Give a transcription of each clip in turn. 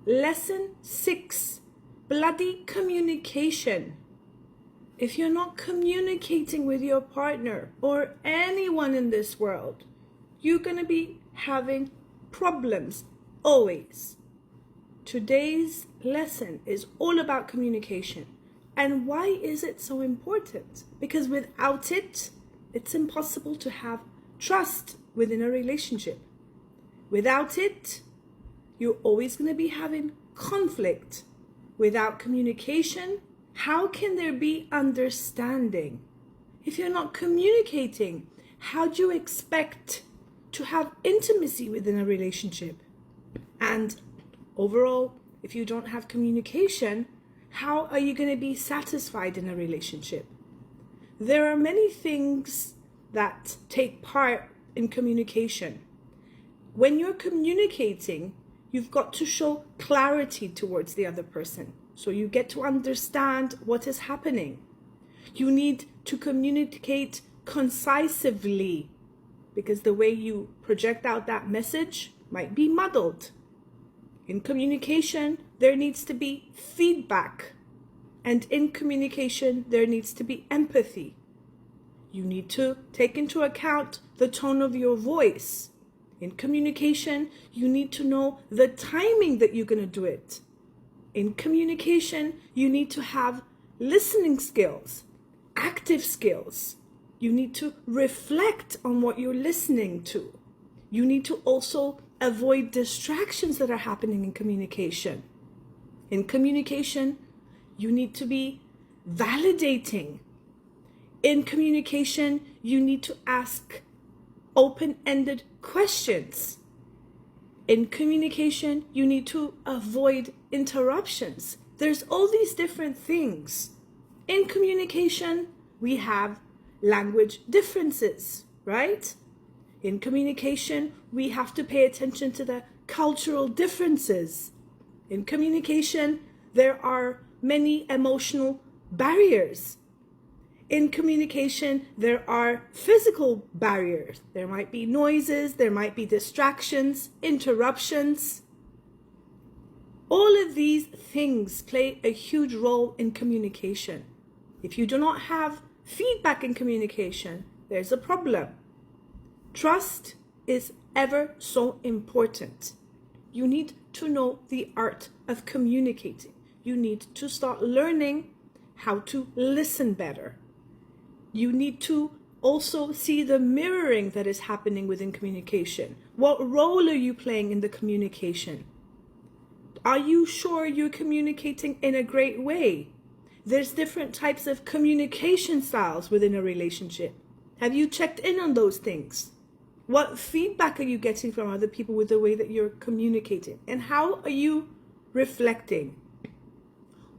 Lesson 6, bloody communication. If you're not communicating with your partner or anyone in this world, you're going to be having problems always. Today's lesson is all about communication. And why is it so important? Because without it, it's impossible to have trust within a relationship. Without it, you're always going to be having conflict. Without communication, how can there be understanding? If you're not communicating, how do you expect to have intimacy within a relationship? And overall, if you don't have communication, how are you going to be satisfied in a relationship? There are many things that take part in communication. When you're communicating, you've got to show clarity towards the other person. So you get to understand what is happening. You need to communicate concisely, because the way you project out that message might be muddled. In communication, there needs to be feedback. And in communication, there needs to be empathy. You need to take into account the tone of your voice. In communication, you need to know the timing that you're going to do it. In communication, you need to have listening skills, active skills. You need to reflect on what you're listening to. You need to also avoid distractions that are happening in communication. In communication, you need to be validating. In communication, you need to ask open-ended questions. In communication, you need to avoid interruptions. There's all these different things. In communication, we have language differences, right? In communication, we have to pay attention to the cultural differences. In communication, there are many emotional barriers. In communication, there are physical barriers. There might be noises, there might be distractions, interruptions. All of these things play a huge role in communication. If you do not have feedback in communication, there's a problem. Trust is ever so important. You need to know the art of communicating. You need to start learning how to listen better. You need to also see the mirroring that is happening within communication. What role are you playing in the communication? Are you sure you're communicating in a great way? There's different types of communication styles within a relationship. Have you checked in on those things? What feedback are you getting from other people with the way that you're communicating? And how are you reflecting?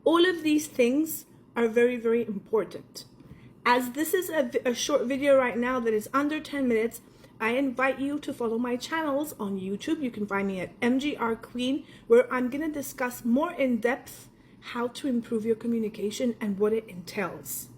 All of these things are very, very important. As this is a short video right now that is under 10 minutes, I invite you to follow my channels on YouTube. You can find me at mgrqueen, where I'm going to discuss more in depth how to improve your communication and what it entails.